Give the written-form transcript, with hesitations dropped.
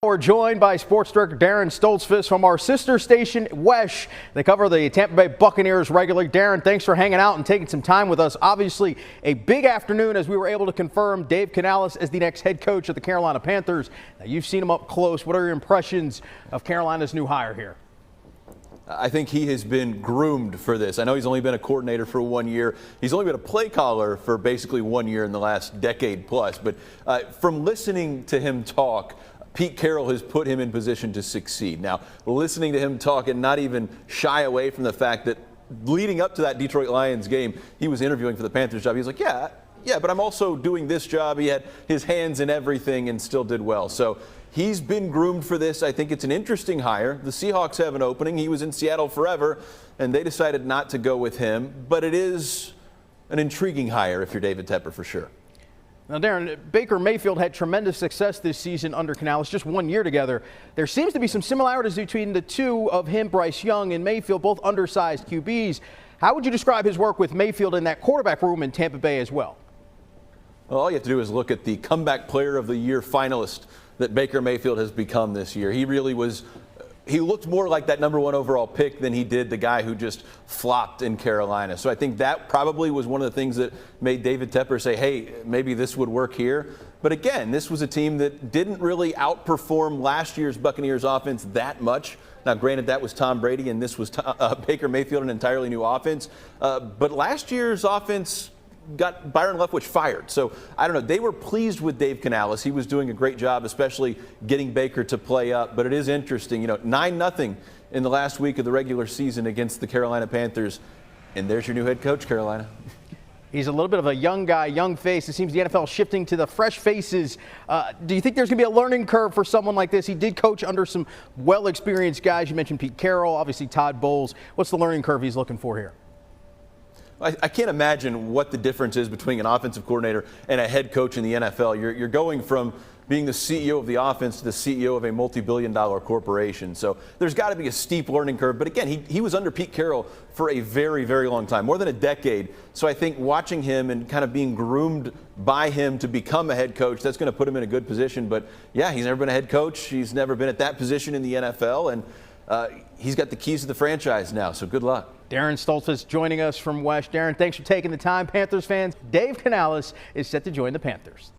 We're joined by Sports Director Darren Stoltzfus from our sister station, WESH. They cover the Tampa Bay Buccaneers regularly. Darren, thanks for hanging out and taking some time with us. Obviously, a big afternoon as we were able to confirm Dave Canales as the next head coach of the Carolina Panthers. Now, you've seen him up close. What are your impressions of Carolina's new hire here? I think he has been groomed for this. I know he's only been a coordinator for 1 year. He's only been a play caller for basically 1 year in the last decade plus. But from listening to him talk, Pete Carroll has put him in position to succeed. Now, listening to him talk and not even shy away from the fact that leading up to that Detroit Lions game, he was interviewing for the Panthers job. He was like, yeah, but I'm also doing this job. He had his hands in everything and still did well. So he's been groomed for this. I think it's an interesting hire. The Seahawks have an opening. He was in Seattle forever, and they decided not to go with him. But it is an intriguing hire if you're David Tepper for sure. Now, Darren, Baker Mayfield had tremendous success this season under Canales, just 1 year together. There seems to be some similarities between the two of him, Bryce Young, and Mayfield, both undersized QBs. How would you describe his work with Mayfield in that quarterback room in Tampa Bay as well? Well, all you have to do is look at the Comeback Player of the Year finalist that Baker Mayfield has become this year. He looked more like that #1 overall pick than he did the guy who just flopped in Carolina. So I think that probably was one of the things that made David Tepper say, hey, maybe this would work here. But again, this was a team that didn't really outperform last year's Buccaneers offense that much. Now, granted, that was Tom Brady and this was Baker Mayfield, an entirely new offense. But last year's offense got Byron Leftwich fired. So I don't know. They were pleased with Dave Canales. He was doing a great job, especially getting Baker to play up. But it is interesting, 9-0 in the last week of the regular season against the Carolina Panthers. And there's your new head coach, Carolina. He's a little bit of a young guy, young face. It seems the NFL is shifting to the fresh faces. Do you think there's going to be a learning curve for someone like this? He did coach under some well-experienced guys. You mentioned Pete Carroll, obviously Todd Bowles. What's the learning curve he's looking for here? I can't imagine what the difference is between an offensive coordinator and a head coach in the NFL. You're going from being the CEO of the offense to the CEO of a multi-billion-dollar corporation. So there's got to be a steep learning curve. But again, he was under Pete Carroll for a very, very long time, more than a decade. So I think watching him and kind of being groomed by him to become a head coach, that's going to put him in a good position. But yeah, he's never been a head coach. He's never been at that position in the NFL. And he's got the keys to the franchise now, so good luck. Darren Stoltzfus joining us from WESH. Darren, thanks for taking the time. Panthers fans, Dave Canales is set to join the Panthers.